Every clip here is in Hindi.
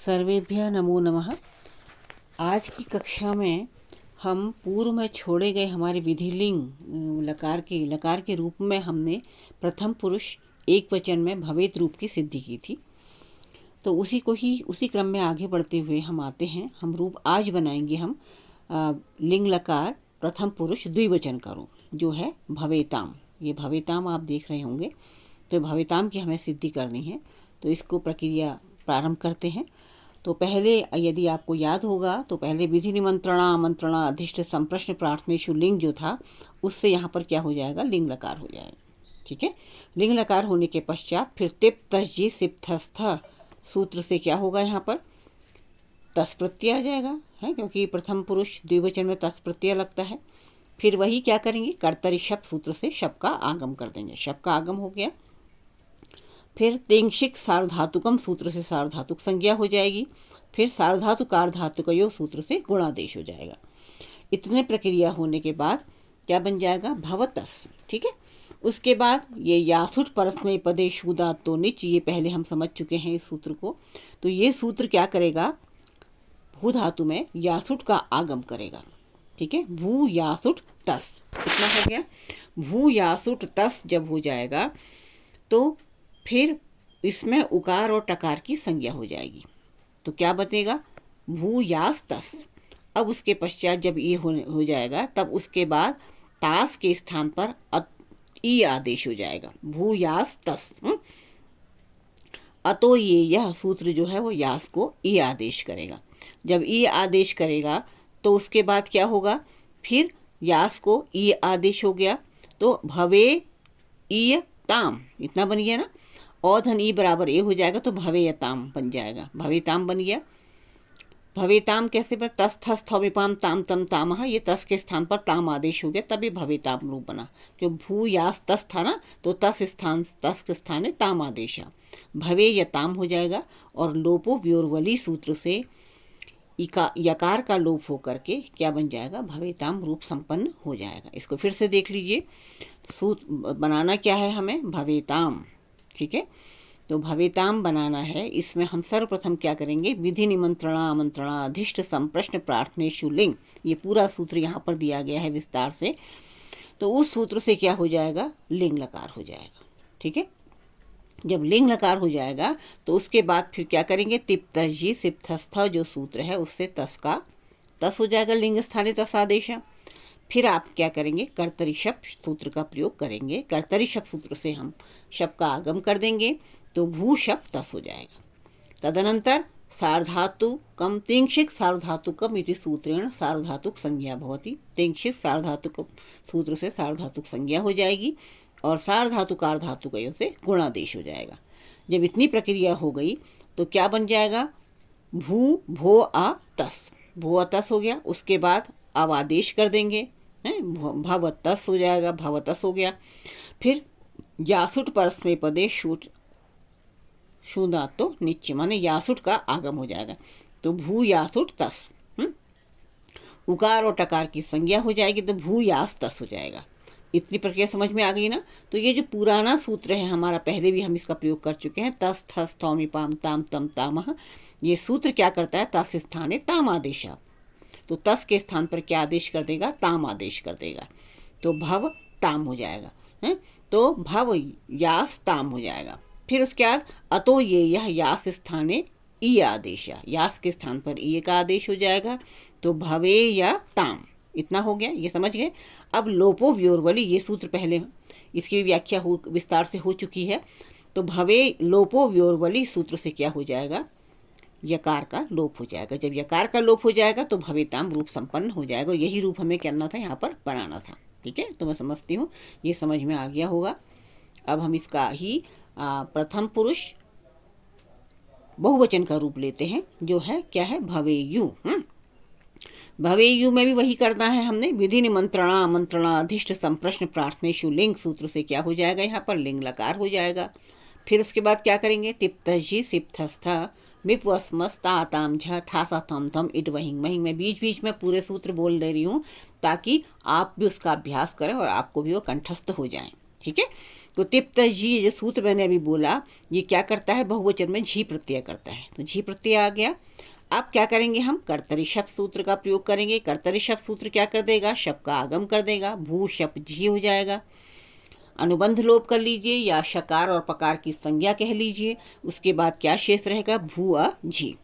सर्वेभ्यः नमो नमः। आज की कक्षा में हम पूर्व में छोड़े गए हमारे विधिलिंग लकार के रूप में हमने प्रथम पुरुष एक वचन में भवेत रूप की सिद्धि की थी। तो उसी क्रम में आगे बढ़ते हुए हम आते हैं। हम रूप आज बनाएंगे हम लिंग लकार प्रथम पुरुष द्विवचन का रूप, जो है भवेताम। ये भवेताम आप देख रहे होंगे। तो भवेताम की हमें सिद्धि करनी है, तो इसको प्रक्रिया प्रारंभ करते हैं। तो पहले यदि आपको याद होगा तो पहले विधि निमंत्रणा आमंत्रणा अधिष्ठ संप्रश्न प्रार्थनेषु लिंग जो था, उससे यहाँ पर क्या हो जाएगा, लिंग लकार हो जाएगा। ठीक है, लिंग लकार होने के पश्चात फिर तिप तस्जी सिप्तस्थ सूत्र से क्या होगा, यहाँ पर तस् प्रत्यय आ जाएगा, है, क्योंकि प्रथम पुरुष द्विवचन में तस् प्रत्यय लगता है। फिर वही क्या करेंगे, कर्तरी शप सूत्र से शप का आगम कर देंगे। शप का आगम हो गया। फिर तेंशिक सार्वधातुकम सूत्र से सार्वधातुक संज्ञा हो जाएगी। फिर सार्वधातुक अर्धातुकयो सूत्र से गुणादेश हो जाएगा। इतने प्रक्रिया होने के बाद क्या बन जाएगा, भवतस। ठीक है, उसके बाद ये यासुट परस्मय पदे शूदातो निच, ये पहले हम समझ चुके हैं इस सूत्र को। तो ये सूत्र क्या करेगा, भू धातु में यासुट का आगम करेगा। ठीक है, भू यासुट तस, इतना हो गया। भू यासुट तस जब हो जाएगा तो फिर इसमें उकार और टकार की संज्ञा हो जाएगी। तो क्या बनेगा, भू यास तस। अब उसके पश्चात जब ये हो जाएगा, तब उसके बाद तास के स्थान पर ई आदेश हो जाएगा, भू यास तस। अतो यह सूत्र जो है वो यास को ई आदेश करेगा। जब ई आदेश करेगा तो उसके बाद क्या होगा, फिर यास को ई आदेश हो गया तो भवे ई ताम, इतना बन गया ना। औधन ई बराबर ए हो जाएगा तो भवेयताम बन जाएगा, भवेताम बन गया। भवेताम कैसे पर, तस थस थौविपाम ताम तम तामह, ये तस के स्थान पर ताम आदेश हो गया, तभी भवेताम रूप बना। जो भू यास तस था ना, तो तस के स्थान है ताम आदेश, भवे यताम हो जाएगा। और लोपो व्योर्वली सूत्र से यकार का लोप हो करके क्या बन जाएगा, भवेताम रूप संपन्न हो जाएगा। इसको फिर से देख लीजिए, सूत्र बनाना क्या है हमें, भवेताम। ठीक है, तो भवेताम बनाना है। इसमें हम सर्वप्रथम क्या करेंगे, विधि निमंत्रणा आमंत्रणा अधिष्ठ संप्रश्न प्रार्थनेषु लिंग, ये पूरा सूत्र यहाँ पर दिया गया है विस्तार से। तो उस सूत्र से क्या हो जाएगा, लिंग लकार हो जाएगा। ठीक है, जब लिंग लकार हो जाएगा तो उसके बाद फिर क्या करेंगे, तिप तस्जी सिप्तस्थ जो सूत्र है उससे तस हो जाएगा, लिंग स्थाने तस आदेश है। फिर आप क्या करेंगे, कर्तरी शप सूत्र का प्रयोग करेंगे। कर्तरी शप सूत्र से हम शप का आगम कर देंगे तो भू शप तस हो जाएगा। तदनंतर सार्वधातुकम तेंशिक सार्वधातुकम इति सूत्रेण सार्वधातुक संज्ञा भवति। तेंशिक सार्वधातुक सूत्र से सार्वधातुक संज्ञा हो जाएगी और सार्वधातुक अर्धातुकयों से गुणादेश हो जाएगा। जब इतनी प्रक्रिया हो गई तो क्या बन जाएगा, भू भो आ तस, भो आ तस हो गया। उसके बाद अब आदेश कर देंगे, भवतस हो जाएगा, भवतस हो गया। फिर यासुट परस्मय पदे शूदातो निच्च, माने यासुट का आगम हो जाएगा तो भू यासुट तस। उकार और टकार की संज्ञा हो जाएगी तो भू यास तस हो जाएगा। इतनी प्रक्रिया समझ में आ गई ना। तो ये जो पुराना सूत्र है हमारा, पहले भी हम इसका प्रयोग कर चुके हैं, तस थस थौमिपाम ताम तम तामह, ये सूत्र क्या करता है, तस स्थाने ताम आदेश। तो तस के स्थान पर क्या आदेश कर देगा, ताम आदेश कर देगा, तो भव ताम हो जाएगा, है। तो भव यास ताम हो जाएगा। फिर उसके बाद अतो यह यास स्थाने ई आदेश, यास के स्थान पर ई का आदेश हो जाएगा तो भवे या ताम, इतना हो गया, ये समझ गए। अब लोपो व्योर्वली, ये सूत्र पहले इसकी व्याख्या विस्तार से हो चुकी है। तो भवे लोपो व्योर्वली सूत्र से क्या हो जाएगा, यकार का लोप हो जाएगा। जब यकार का लोप हो जाएगा तो भवेताम रूप संपन्न हो जाएगा। यही रूप हमें करना था, यहाँ पर बनाना था। ठीक है, तो मैं समझती हूँ ये समझ में आ गया होगा। अब हम इसका ही प्रथम पुरुष बहुवचन का रूप लेते हैं, जो है क्या है, भवेयु। भवेयु में भी वही करना है हमने, विधि निमंत्रणा आमंत्रणा अधिष्ठ संप्रश्न प्रार्थनेषु लिंग सूत्र से क्या हो जाएगा, यहाँ पर लिंग लकार हो जाएगा। फिर उसके बाद क्या करेंगे, तिप्तझी सिप्तस्थ मिप वस्मस ताताम झ थासा थम थम इट वहिंग वहिंग। मैं बीच बीच में पूरे सूत्र बोल दे रही हूँ ताकि आप भी उसका अभ्यास करें और आपको भी वो कंठस्थ हो जाए। ठीक है, तो तिप्त जी जो सूत्र मैंने अभी बोला, ये क्या करता है, बहुवचन में झी प्रत्यय करता है, तो झी प्रत्यय आ गया। अब क्या करेंगे हम, कर्तरी शब्द सूत्र का प्रयोग करेंगे। कर्तरी शब्द सूत्र क्या कर देगा, शब्द का आगम कर देगा, भू शब्द झी हो जाएगा। अनुबंध लोप कर लीजिए या शकार और पकार की संज्ञा कह लीजिए। उसके बाद क्या शेष रहेगा, भू अ झी,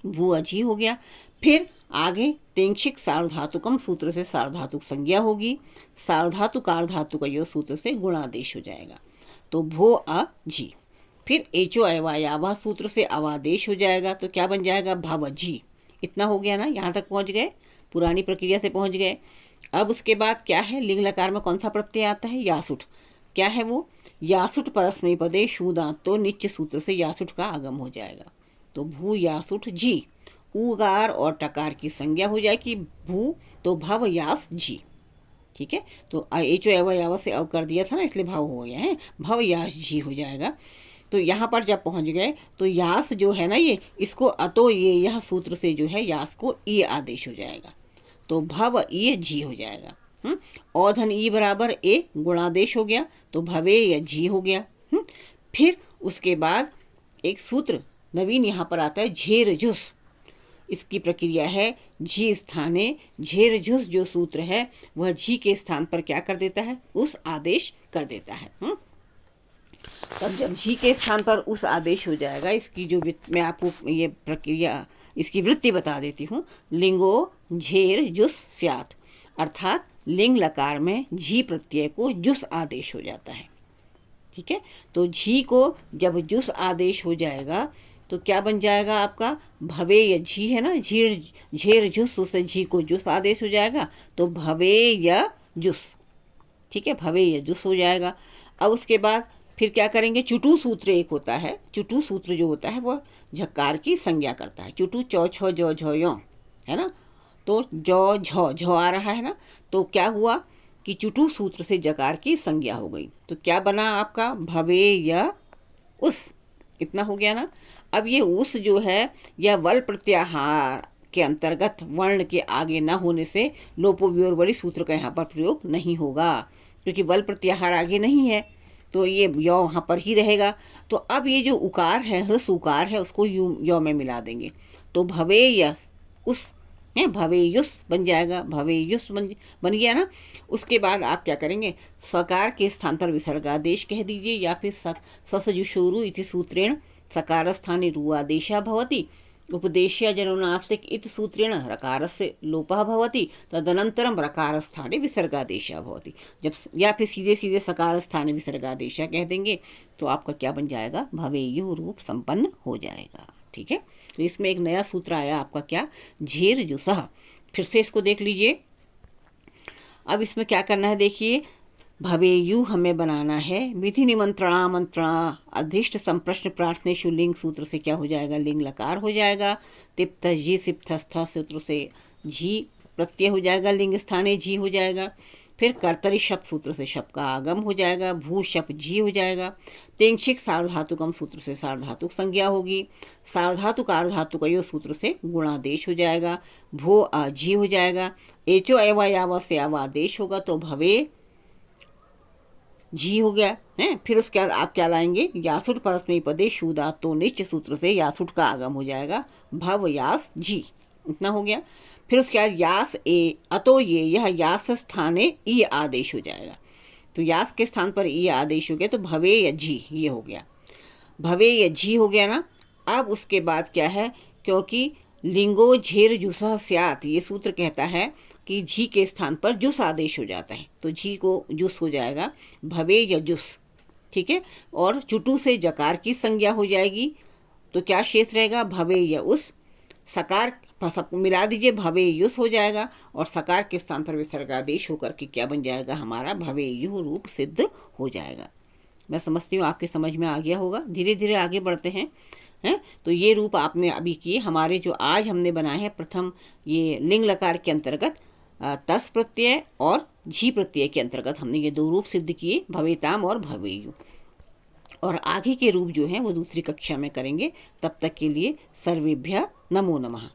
भू अ झी हो गया। फिर आगे तेंशिक सार्वधातुकम सूत्र से सार्वधातुक संज्ञा होगी, सार्वधातुक आर्धातुक यो सूत्र से गुणादेश हो जाएगा, तो भो अ झी। फिर एचो अवायावा सूत्र से अवादेश हो जाएगा, तो क्या बन जाएगा, भव झी। इतना हो गया ना, यहाँ तक पहुँच गए, पुरानी प्रक्रिया से पहुँच गए। अब उसके बाद क्या है, लिंग लकार में कौन सा प्रत्यय आता है, यासुठ। क्या है वो, यासुठ परस्मैपदे शूदांत, तो निच्च सूत्र से यासुठ का आगम हो जाएगा, तो भू यासुठ झी। उगार और टकार की संज्ञा हो जाएगी भू, तो भव यास झी। ठीक है, तो एचो अवयव से अव कर दिया था ना, इसलिए भाव हो गया है, भव यास झी हो जाएगा। तो यहाँ पर जब पहुँच गए तो यास जो है ना, ये इसको अतो ये यह सूत्र से जो है यास को ई आदेश हो जाएगा, तो भव ये झी हो जाएगा। औधन ई बराबर ए गुणादेश हो गया, तो भवे या झी हो गया। फिर उसके बाद एक सूत्र नवीन यहाँ पर आता है, झेर झुस। इसकी प्रक्रिया है झी स्थाने, झेर झुस जो सूत्र है वह झी के स्थान पर क्या कर देता है, उस आदेश कर देता है। तब जब झी के स्थान पर उस आदेश हो जाएगा, इसकी जो मैं आपको ये प्रक्रिया इसकी वृत्ति बता देती हूँ। लिंगो झेर जुस स्यात्, अर्थात लिंग लकार में झी प्रत्यय को जुस आदेश हो जाता है। ठीक है, तो झी को जब जुस आदेश हो जाएगा तो क्या बन जाएगा आपका, भवे या झी है ना, झीर झेर जुस, उससे झी को जुस आदेश हो जाएगा, तो भवे या जुस। ठीक है, भवे या जुस हो जाएगा। अब उसके बाद फिर क्या करेंगे, चुटू सूत्र एक होता है। चुटू सूत्र जो होता है वह झकार की संज्ञा करता है। चुटू चौ छो जौ झो यो है ना, तो जौ झौ झौ आ रहा है ना, तो क्या हुआ कि चुटू सूत्र से जकार की संज्ञा हो गई, तो क्या बना आपका, भवे या उस। इतना हो गया ना। अब ये उस जो है यह वल प्रत्याहार के अंतर्गत वर्ण के आगे न होने से लोपोवियोरवली सूत्र का यहाँ पर प्रयोग नहीं होगा, क्योंकि वल प्रत्याहार आगे नहीं है, तो ये यौ वहाँ पर ही रहेगा। तो अब ये जो उकार है, ह्रस्व उकार है, उसको यौ में मिला देंगे, तो भवे या उस है, भवे युस बन जाएगा, भवे युस बन गया ना। उसके बाद आप क्या करेंगे, सकार के स्थान पर विसर्गादेश कह दीजिए, या फिर ससजुषोरु इति सूत्रेण सकार स्थाने रुआदेशा भवति, उपदेश्य जनोनास्तिक इति सूत्रेण रकारस्य लोपः भवति, तदनन्तरं रकार स्थाने विसर्गादेशा भवति। जब या फिर सीधे सीधे सकार स्थाने विसर्गादेशा कह देंगे तो आपका क्या बन जाएगा, भवेयु रूप संपन्न हो जाएगा। ठीक है, तो इसमें एक नया सूत्र आया आपका, क्या, झेर जुसह। फिर से इसको देख लीजिए। अब इसमें क्या करना है, देखिए, भवेयु हमें बनाना है, विधि निमंत्रणा मंत्रणा अधिष्ट संप्रश्न प्रार्थनेषु लिंग सूत्र से क्या हो जाएगा, लिंग लकार हो जाएगा। तिप्त जी सिप्तस्थ सूत्र से झी प्रत्यय हो जाएगा, लिंग स्थाने झी हो जाएगा। फिर कर्तरी शब्द सूत्र से शब्द का आगम हो जाएगा, भू शब्द झी हो जाएगा। तेंशिक सार्वधातुकम सूत्र से सार्वधातुक संज्ञा होगी, सार्वधातुक आर्धातुक यो सूत्र से गुणादेश हो जाएगा, भो झी हो जाएगा। एचो अवयाव से अवादेश होगा, तो भवे झी हो गया है। फिर उसके बाद आप क्या लाएंगे, यासुठ परस्मैपदे शूदा, तो निश्च सूत्र से यासुठ का आगम हो जाएगा, भव यास झी। इतना हो गया। फिर उसके बाद यास ए अतो ये यह यास स्थाने ई आदेश हो जाएगा, तो यास के स्थान पर ई आदेश हो गया, तो भवे या झी ये हो गया, भवे या झी हो गया ना। अब उसके बाद क्या है, क्योंकि लिंगो झेर जुसह स्यात्, ये सूत्र कहता है कि झी के स्थान पर जुस आदेश हो जाता है, तो झी को जुस हो जाएगा, भवे या जुस। ठीक है, और चुटू से जकार की संज्ञा हो जाएगी, तो क्या शेष रहेगा, भवे या उस। सकार सबको मिला दीजिए, भवे युस हो जाएगा, और सकार के स्थान पर विसर्गादेश होकर के क्या बन जाएगा, हमारा भवे यु रूप सिद्ध हो जाएगा। मैं समझती हूँ आपके समझ में आ गया होगा। धीरे धीरे आगे बढ़ते हैं। तो ये रूप आपने अभी किए, हमारे जो आज हमने बनाए हैं प्रथम ये लिंग लकार के अंतर्गत तस प्रत्यय और झी प्रत्यय के अंतर्गत हमने ये दो रूप सिद्ध किए, भवेताम और भवेयु। और आगे के रूप जो हैं वो दूसरी कक्षा में करेंगे। तब तक के लिए सर्वेभ्यः नमो नमः।